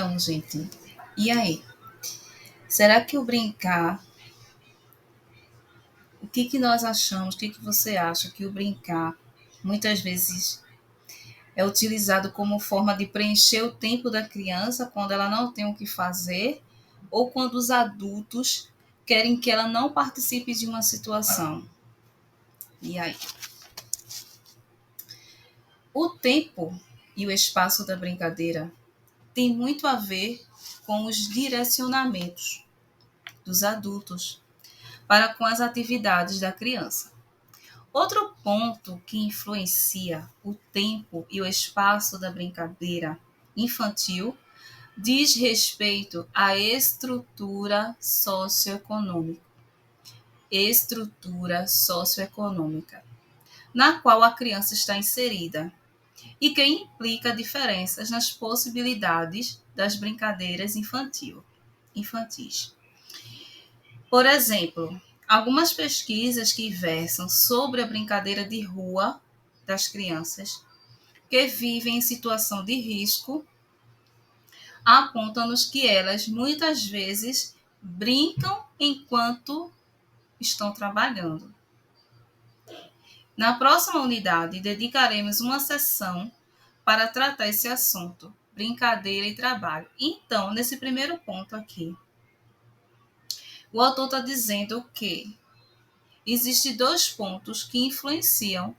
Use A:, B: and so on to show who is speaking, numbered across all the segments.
A: Então, gente, e aí? Será que o brincar, o que que nós achamos, o que que você acha que o brincar muitas vezes é utilizado como forma de preencher o tempo da criança quando ela não tem o que fazer ou quando os adultos querem que ela não participe de uma situação? E aí? O tempo e o espaço da brincadeira tem muito a ver com os direcionamentos dos adultos para com as atividades da criança. Outro ponto que influencia o tempo e o espaço da brincadeira infantil diz respeito à estrutura socioeconômica, na qual a criança está inserida e que implica diferenças nas possibilidades das brincadeiras infantis. Por exemplo, algumas pesquisas que versam sobre a brincadeira de rua das crianças que vivem em situação de risco apontam-nos que elas muitas vezes brincam enquanto estão trabalhando. Na próxima unidade, dedicaremos uma sessão para tratar esse assunto, brincadeira e trabalho. Então, nesse primeiro ponto aqui, o autor está dizendo que existem dois pontos que influenciam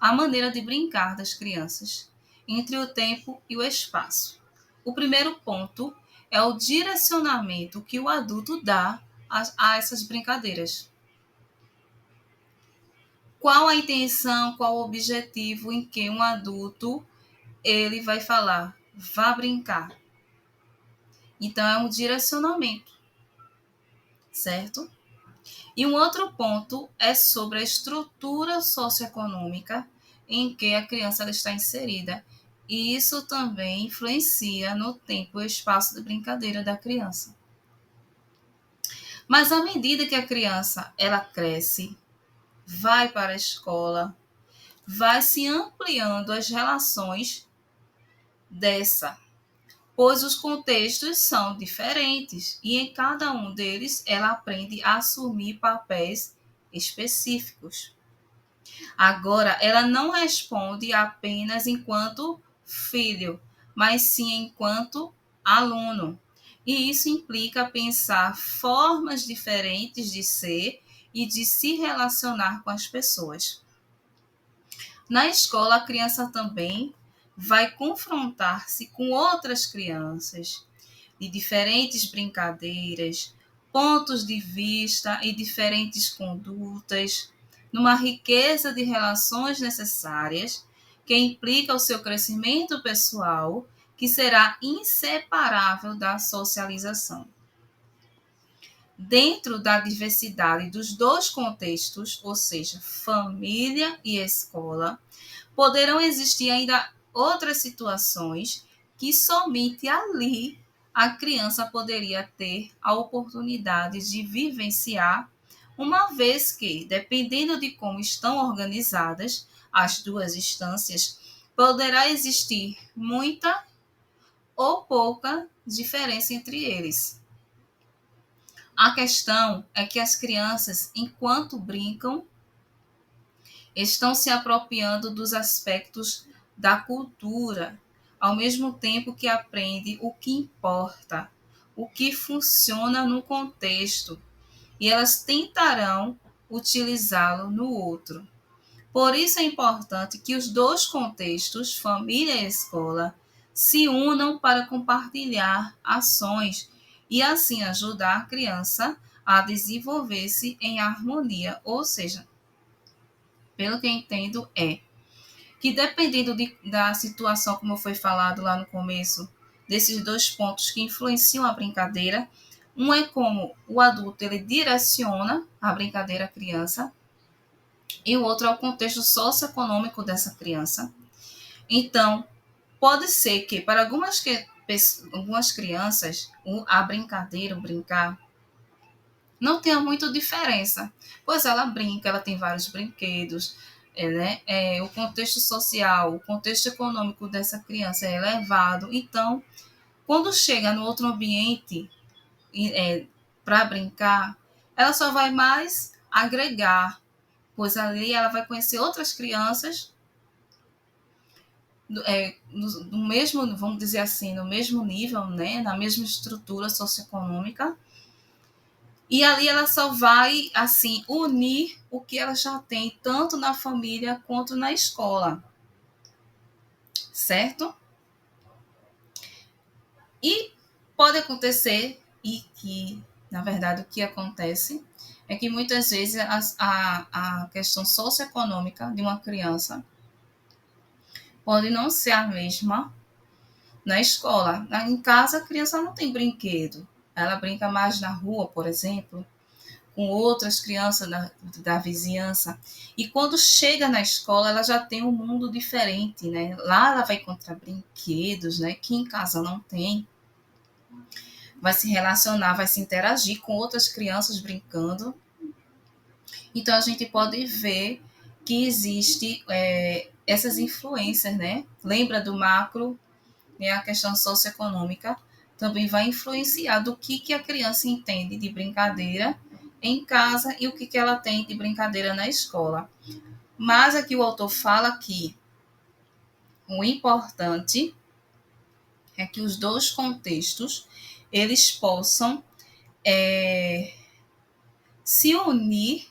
A: a maneira de brincar das crianças, entre o tempo e o espaço. O primeiro ponto é o direcionamento que o adulto dá a essas brincadeiras. Qual a intenção, qual o objetivo em que um adulto ele vai falar, vá brincar. Então é um direcionamento, certo? E um outro ponto é sobre a estrutura socioeconômica em que a criança ela está inserida. E isso também influencia no tempo e espaço de brincadeira da criança. Mas à medida que a criança ela cresce, vai para a escola, vai se ampliando as relações dessa, pois os contextos são diferentes e em cada um deles ela aprende a assumir papéis específicos. Agora, ela não responde apenas enquanto filho, mas sim enquanto aluno. E isso implica pensar formas diferentes de ser e de se relacionar com as pessoas. Na escola, a criança também vai confrontar-se com outras crianças de diferentes brincadeiras, pontos de vista e diferentes condutas, numa riqueza de relações necessárias que implica o seu crescimento pessoal, que será inseparável da socialização. Dentro da diversidade dos dois contextos, ou seja, família e escola, poderão existir ainda outras situações que somente ali a criança poderia ter a oportunidade de vivenciar, uma vez que, dependendo de como estão organizadas as duas instâncias, poderá existir muita ou pouca diferença entre eles. A questão é que as crianças, enquanto brincam, estão se apropriando dos aspectos da cultura, ao mesmo tempo que aprende o que importa, o que funciona no contexto, e elas tentarão utilizá-lo no outro. Por isso é importante que os dois contextos, família e escola, se unam para compartilhar ações e assim ajudar a criança a desenvolver-se em harmonia, ou seja, pelo que eu entendo, é que dependendo da situação, como foi falado lá no começo, desses dois pontos que influenciam a brincadeira, um é como o adulto ele direciona a brincadeira à criança, e o outro é o contexto socioeconômico dessa criança. Então, pode ser que para algumas crianças a brincadeira, o brincar, não tenha muita diferença, pois ela brinca, ela tem vários brinquedos, né? O contexto social, o contexto econômico dessa criança é elevado, então Quando chega no outro ambiente para brincar, ela só vai mais agregar, pois ali ela vai conhecer outras crianças no mesmo, vamos dizer assim, no mesmo nível, né, na mesma estrutura socioeconômica, e ali ela só vai, assim, unir o que ela já tem, tanto na família quanto na escola, certo? E pode acontecer, e que, na verdade, o que acontece é que muitas vezes a questão socioeconômica de uma criança pode não ser a mesma na escola. Em casa, a criança não tem brinquedo. Ela brinca mais na rua, por exemplo, com outras crianças da vizinhança. E quando chega na escola, ela já tem um mundo diferente, né? Lá ela vai encontrar brinquedos, né? Que em casa não tem. Vai se relacionar, vai se interagir com outras crianças brincando. Então a gente pode ver que existe essas influências, né? Lembra do macro, né? A questão socioeconômica também vai influenciar do que a criança entende de brincadeira em casa e o que ela tem de brincadeira na escola. Mas aqui o autor fala que o importante é que os dois contextos eles possam se unir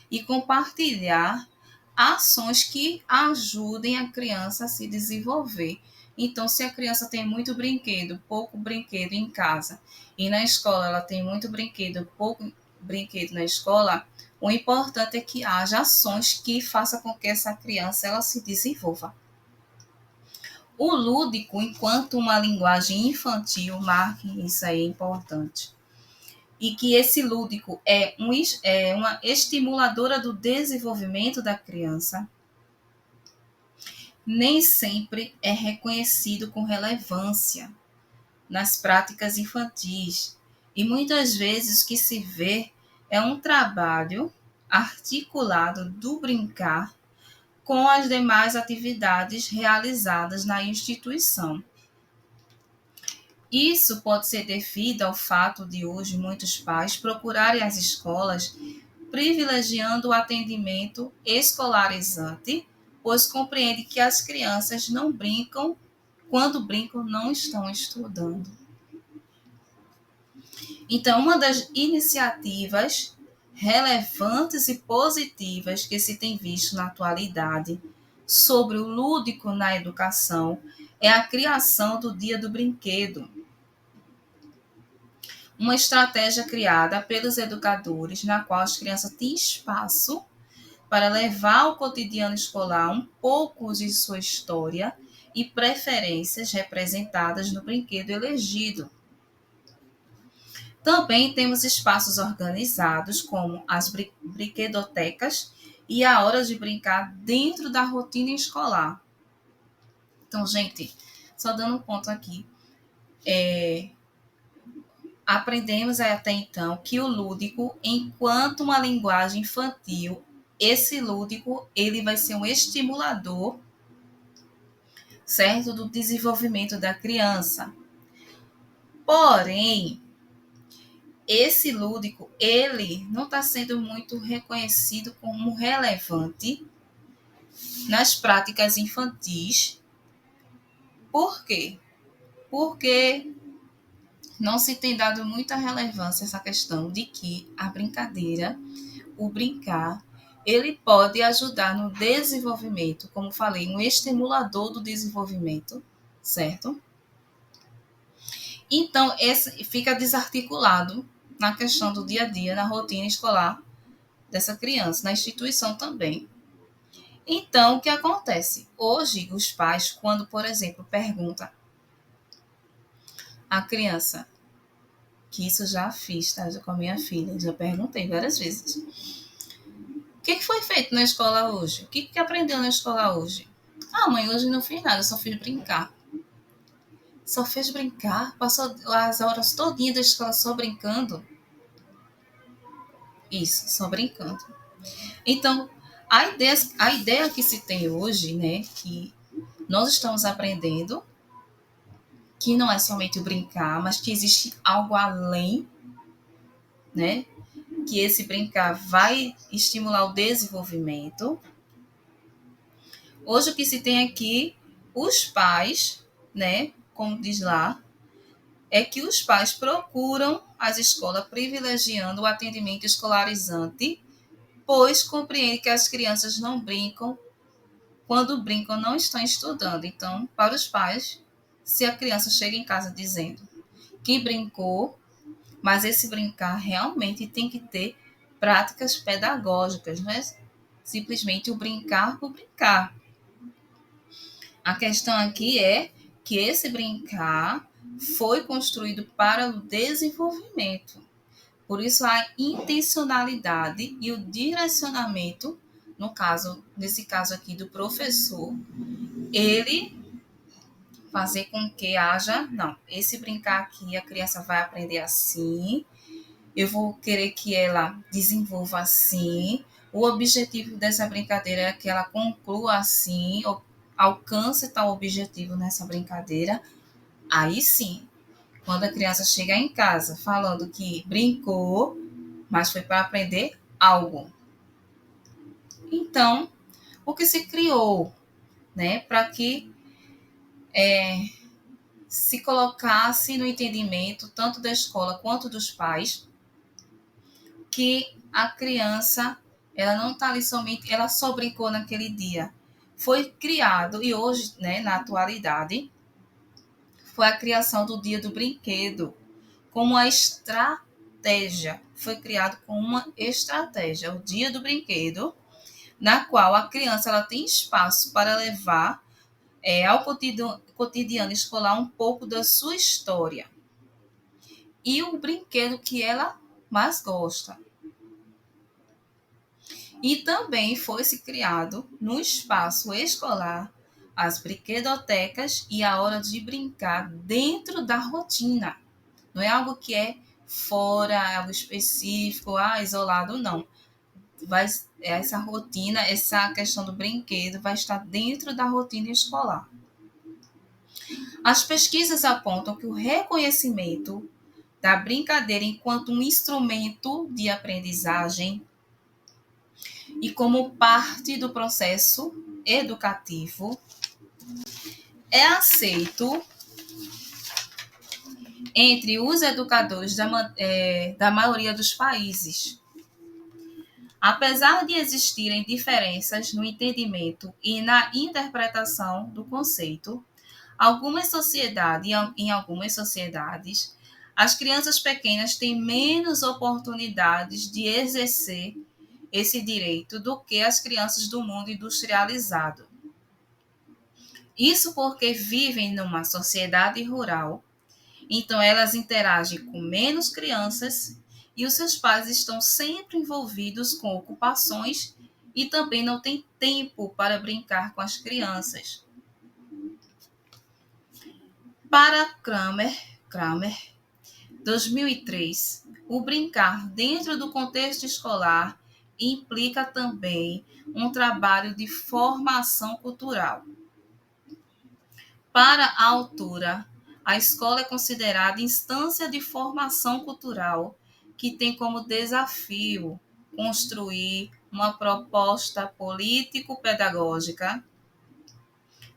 A: e compartilhar ações que ajudem a criança a se desenvolver. Então, se a criança tem muito brinquedo, pouco brinquedo em casa, e na escola ela tem muito brinquedo, pouco brinquedo na escola, o importante é que haja ações que façam com que essa criança ela se desenvolva. O lúdico, enquanto uma linguagem infantil, marque isso aí é importante. E que esse lúdico é uma estimuladora do desenvolvimento da criança, nem sempre é reconhecido com relevância nas práticas infantis. E muitas vezes o que se vê é um trabalho articulado do brincar com as demais atividades realizadas na instituição. Isso pode ser devido ao fato de hoje muitos pais procurarem as escolas privilegiando o atendimento escolarizante, pois compreende que as crianças não brincam, quando brincam, não estão estudando. Então, uma das iniciativas relevantes e positivas que se tem visto na atualidade sobre o lúdico na educação é a criação do Dia do Brinquedo, uma estratégia criada pelos educadores na qual as crianças têm espaço para levar ao cotidiano escolar um pouco de sua história e preferências representadas no brinquedo elegido. Também temos espaços organizados, como as brinquedotecas e a hora de brincar dentro da rotina escolar. Então, gente, só dando um ponto aqui, aprendemos até então que o lúdico, enquanto uma linguagem infantil, esse lúdico ele vai ser um estimulador, certo, do desenvolvimento da criança. Porém, esse lúdico ele não está sendo muito reconhecido como relevante nas práticas infantis. Por quê? Porque não se tem dado muita relevância a essa questão de que a brincadeira, o brincar, ele pode ajudar no desenvolvimento, como falei, um estimulador do desenvolvimento, certo? Então, esse fica desarticulado na questão do dia a dia, na rotina escolar dessa criança, na instituição também. Então, o que acontece? Hoje, os pais, quando, por exemplo, perguntam à criança, que isso já fiz, tá? Com a minha filha, já perguntei várias vezes. O que foi feito na escola hoje? O que aprendeu na escola hoje? Ah, mãe, hoje não fiz nada, só fiz brincar. Só fez brincar? Passou as horas todinhas da escola só brincando? Isso, só brincando. Então, a ideia que se tem hoje, né, que nós estamos aprendendo que não é somente o brincar, mas que existe algo além, né? Que esse brincar vai estimular o desenvolvimento. Hoje o que se tem aqui, os pais, né? Como diz lá, é que os pais procuram as escolas privilegiando o atendimento escolarizante, pois compreendem que as crianças não brincam, quando brincam não estão estudando. Então, para os pais, se a criança chega em casa dizendo que brincou, mas esse brincar realmente tem que ter práticas pedagógicas, não é simplesmente o brincar por brincar. A questão aqui é que esse brincar foi construído para o desenvolvimento. Por isso, a intencionalidade e o direcionamento, no caso, nesse caso aqui do professor, ele fazer com que haja, não, esse brincar aqui a criança vai aprender assim, eu vou querer que ela desenvolva assim, o objetivo dessa brincadeira é que ela conclua assim, alcance tal objetivo nessa brincadeira. Aí sim, quando a criança chegar em casa falando que brincou, mas foi para aprender algo. Então, o que se criou, né, para que se colocasse no entendimento tanto da escola quanto dos pais que a criança ela não está ali somente, ela só brincou naquele dia. Foi criado e hoje, né, na atualidade, foi a criação do Dia do Brinquedo como uma estratégia. Foi criado como uma estratégia, o Dia do Brinquedo, na qual a criança ela tem espaço para levar ao cotidiano escolar um pouco da sua história e o brinquedo que ela mais gosta. E também foi-se criado no espaço escolar as brinquedotecas e a hora de brincar dentro da rotina. Não é algo que é fora, algo específico, isolado, não. Essa rotina, essa questão do brinquedo vai estar dentro da rotina escolar. As pesquisas apontam que o reconhecimento da brincadeira enquanto um instrumento de aprendizagem e como parte do processo educativo é aceito entre os educadores da maioria dos países. Apesar de existirem diferenças no entendimento e na interpretação do conceito, em algumas sociedades, as crianças pequenas têm menos oportunidades de exercer esse direito do que as crianças do mundo industrializado. Isso porque vivem numa sociedade rural, então elas interagem com menos crianças e os seus pais estão sempre envolvidos com ocupações e também não têm tempo para brincar com as crianças. Para Kramer 2003, o brincar dentro do contexto escolar implica também um trabalho de formação cultural. Para a autora, a escola é considerada instância de formação cultural que tem como desafio construir uma proposta político-pedagógica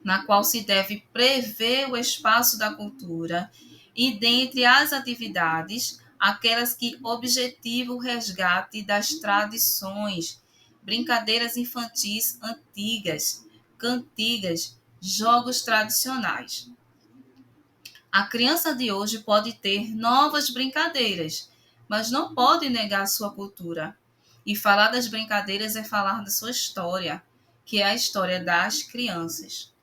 A: na qual se deve prever o espaço da cultura e, dentre as atividades, aquelas que objetivam o resgate das tradições, brincadeiras infantis antigas, cantigas, jogos tradicionais. A criança de hoje pode ter novas brincadeiras, mas não pode negar sua cultura. E falar das brincadeiras é falar da sua história, que é a história das crianças.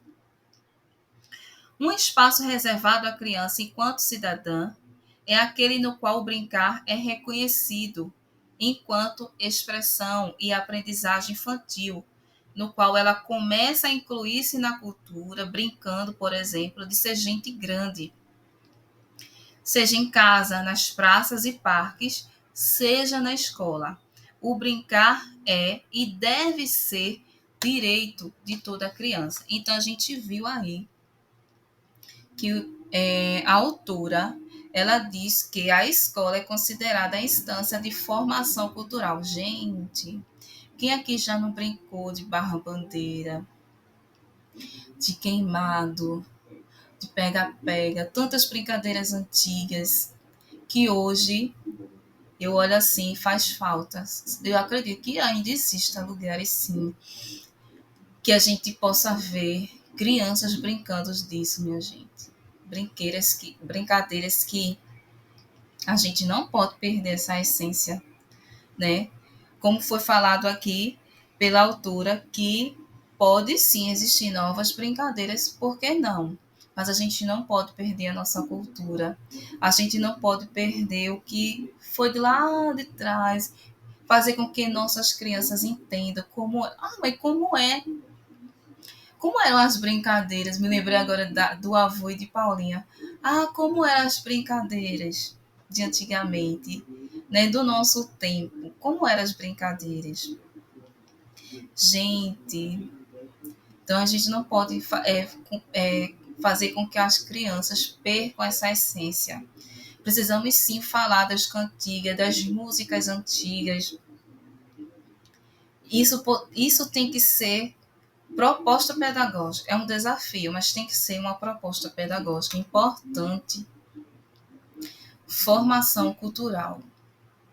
A: Um espaço reservado à criança enquanto cidadã é aquele no qual o brincar é reconhecido enquanto expressão e aprendizagem infantil, no qual ela começa a incluir-se na cultura, brincando, por exemplo, de ser gente grande. Seja em casa, nas praças e parques, seja na escola. O brincar é e deve ser direito de toda criança. Então, a gente viu aí que a autora ela diz que a escola é considerada a instância de formação cultural. Gente, quem aqui já não brincou de barra-bandeira, de queimado, de pega-pega, tantas brincadeiras antigas que hoje eu olho assim, faz falta. Eu acredito que ainda existam lugares, sim, que a gente possa ver crianças brincando disso, minha gente. Brincadeiras que a gente não pode perder essa essência, né? Como foi falado aqui pela autora, que pode sim existir novas brincadeiras, por que não? Mas a gente não pode perder a nossa cultura, a gente não pode perder o que foi de lá de trás, fazer com que nossas crianças entendam mas como eram as brincadeiras. Me lembrei agora do avô e de Paulinha. Como eram as brincadeiras de antigamente, né, do nosso tempo, como eram as brincadeiras. Gente, então a gente não pode fazer com que as crianças percam essa essência. Precisamos sim falar das cantigas, das músicas antigas. Isso tem que ser proposta pedagógica. É um desafio, mas tem que ser uma proposta pedagógica importante. Formação cultural.